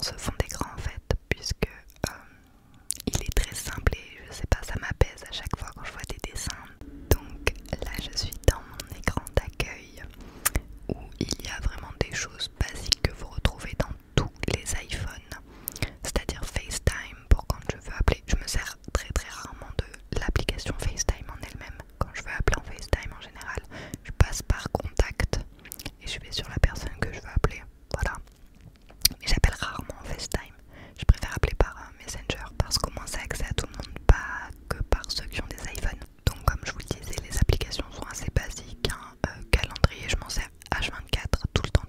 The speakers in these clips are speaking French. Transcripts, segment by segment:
j'adore ce fond d'écran en fait, puisque il est très simple et je sais pas, ça m'apaise à chaque fois quand je vois des dessins. Donc là je suis dans mon écran d'accueil où il y a vraiment des choses basiques que vous retrouvez dans tous les iPhones, c'est-à-dire FaceTime pour quand je veux appeler. Je me sers très rarement de l'application FaceTime en elle-même. Quand je veux appeler en FaceTime en général, je passe par contact et je vais sur la personne que je veux appeler. Voilà. Mais j'appelle rarement en FaceTime. Je préfère appeler par Messenger parce qu'au moins c'est accès à tout le monde, pas que par ceux qui ont des iPhones. Donc comme je vous le disais, les applications sont assez basiques, hein. Calendrier, je m'en sers H24 tout le temps,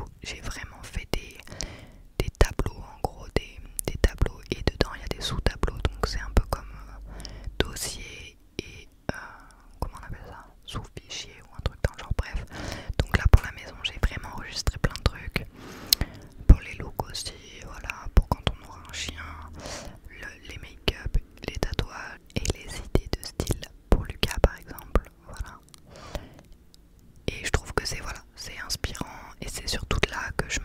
où j'ai vraiment fait des tableaux, en gros des tableaux, et dedans il y a des sous-tableaux, donc c'est un peu comme dossier et comment on appelle ça, sous-fichier ou un truc dans le genre, bref. Donc là pour la maison j'ai vraiment enregistré plein de trucs, pour les looks aussi, voilà, pour quand on aura un chien, les make-up, les tatouages et les idées de style pour Lucas par exemple, voilà. Et je trouve que c'est, voilà, c'est inspirant, et c'est surtout de là que je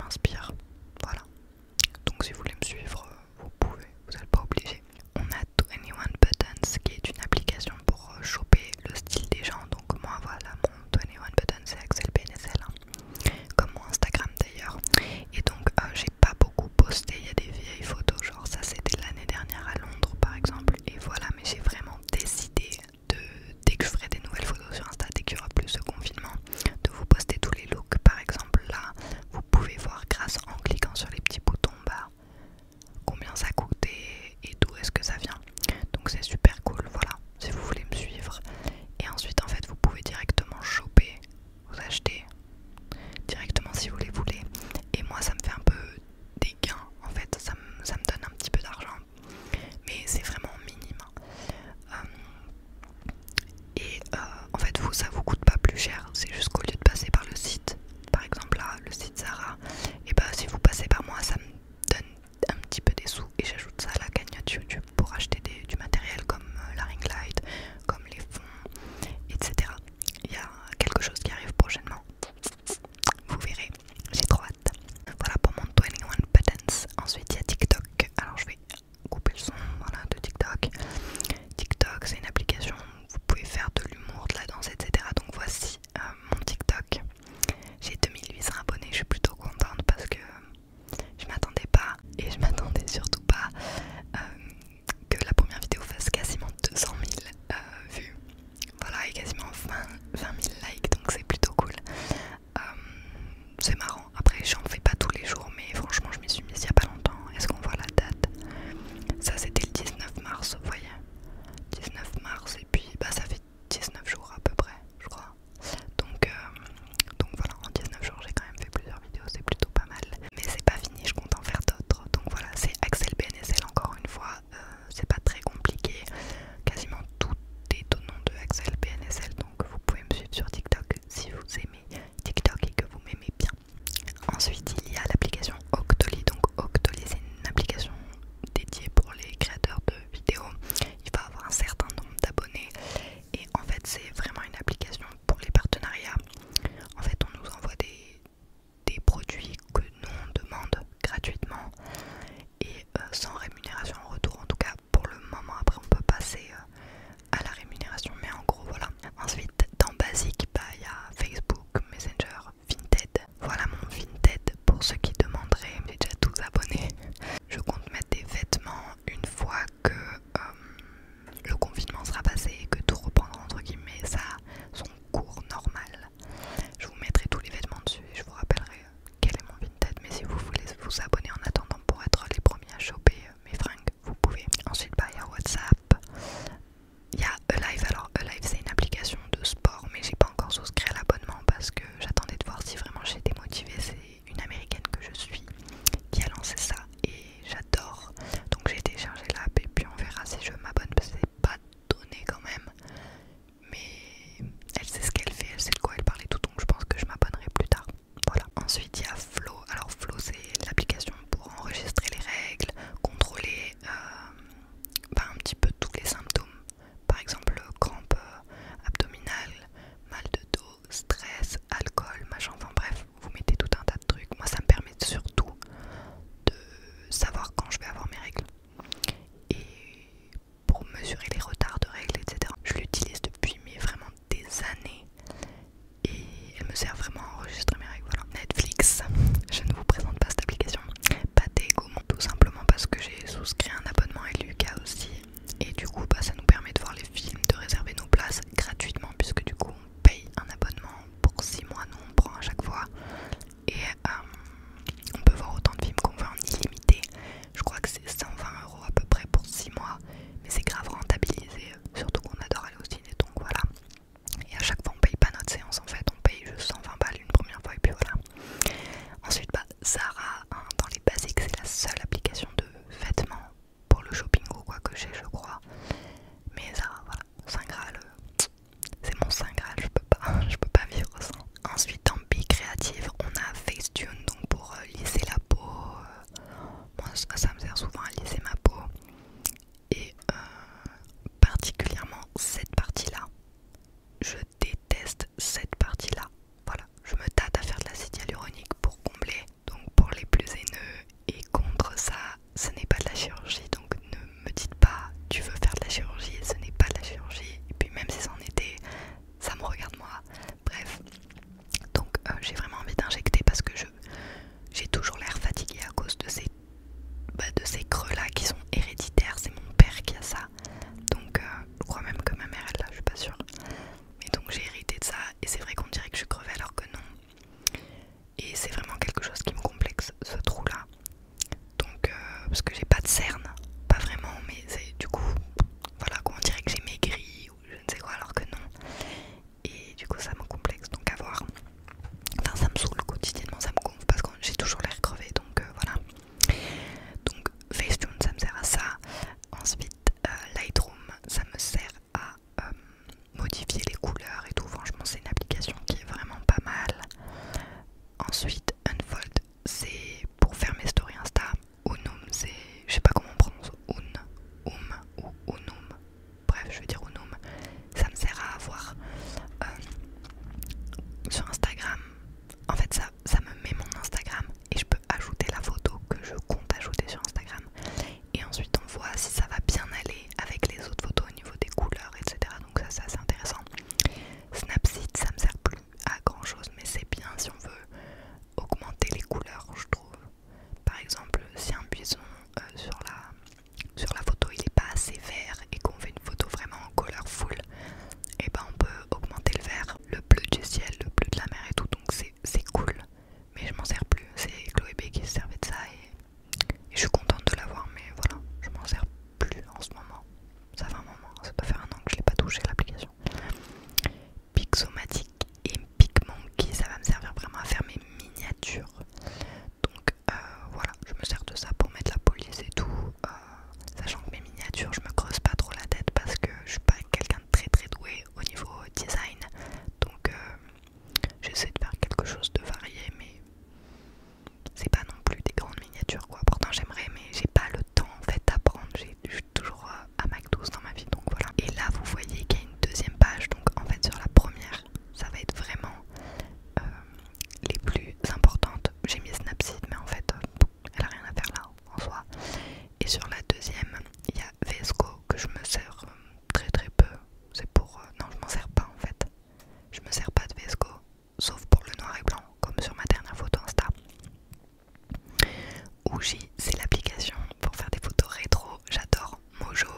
Muji, c'est l'application pour faire des photos rétro. J'adore Mojo,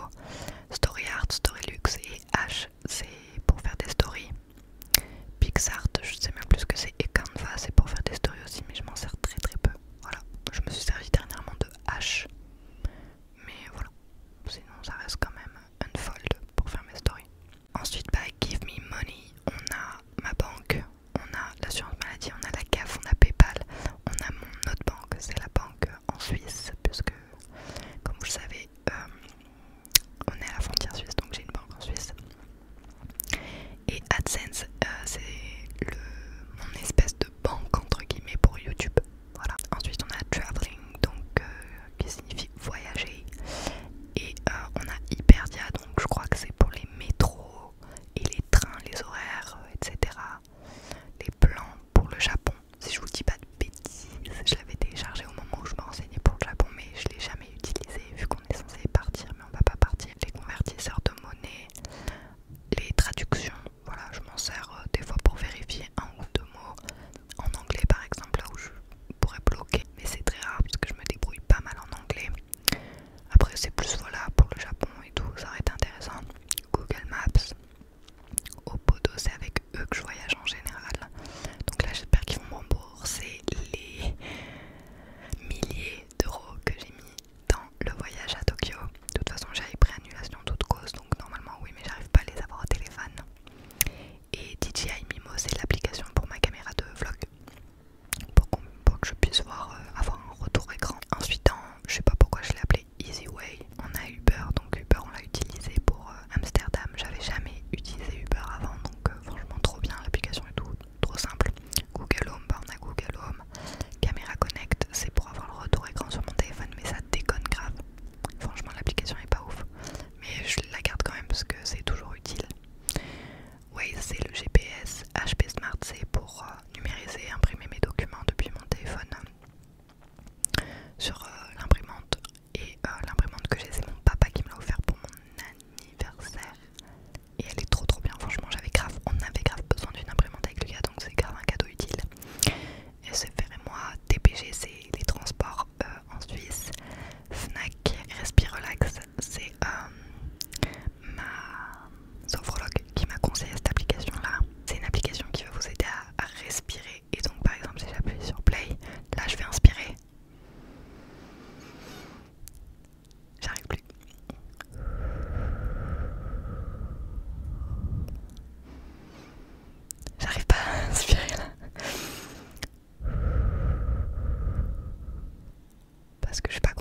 StoryArt, StoryLux et H, c'est pour faire des stories. PixArt, je sais même plus ce que c'est, et Canva, c'est pour faire des stories aussi, mais je m'en sers très très peu. Voilà, je me suis servi dernièrement de H, mais voilà, sinon ça reste quand même Unfold pour faire mes stories. Ensuite, bah, Give Me Money, on a ma banque, on a l'assurance maladie, on a la CAF, on a PayPal, on a mon autre banque, c'est la banque en Suisse, puisque comme vous le savez, on est à la frontière suisse, donc j'ai une banque en Suisse. Et AdSense, c'est mon espèce de banque entre guillemets pour YouTube. Voilà. Ensuite on a Traveling, donc qui signifie voyager. Et on a Hyperdia, donc je crois que c'est pour les métros et les trains, les horaires, etc. Les plans pour le Japon. Si je vous dis pas de bêtises, je l'avais téléchargé au moment où je me renseignais pour le Japon, mais je l'ai jamais utilisé vu qu'on est censé partir, mais on va pas partir. Les convertisseurs de monnaie, les traductions, voilà, je m'en sers des fois pour vérifier un ou deux mots en anglais par exemple, là où je pourrais bloquer, mais c'est très rare parce que je me débrouille pas mal en anglais. Après c'est plus voilà pour le Japon et tout, ça aurait été intéressant. Google Maps, Opodo, c'est avec eux que je voyage en général, donc là j'espère qu'ils vont me rembourser les milliers d'euros que j'ai mis dans le voyage à Tokyo. De toute façon j'avais pris annulation toute cause, donc normalement oui, mais j'arrive pas à les avoir au téléphone. Et DJI Mimo, c'est l'application pour ma caméra de vlog, pour que je puisse voir, avoir un retour écran. Ensuite, je sais pas pourquoi je l'ai appelé Easy Way, on a Uber, donc Uber on l'a utilisé pour Amsterdam. J'avais jamais utilisé Uber avant, donc franchement trop bien, l'application est tout, trop simple. Google Home, bah on a Google Home. Caméra Connect, c'est pour avoir le retour écran sur mon téléphone, mais ça déconne grave. Franchement l'application est pas ouf, mais je la garde quand même parce que c'est toujours utile. Waze, c'est le GPS. HP Smart, c'est pour numériser, imprimer mes documents depuis mon téléphone sur l'imprimante. Et l'imprimante que j'ai, c'est mon papa qui me l'a offert pour mon anniversaire. Et elle est trop bien, franchement on avait grave besoin d'une imprimante avec Lucas, donc c'est grave un cadeau utile. SFR et moi, TPG, c'est les transports en Suisse. Fnac, Respire Relax, c'est ma sophrologue qui m'a conseillé cette application là. C'est une application qui va vous aider à respirer, et donc par exemple si j'appuie sur play, là je vais inspirer, j'arrive plus, j'arrive pas à inspirer là parce que je sais pas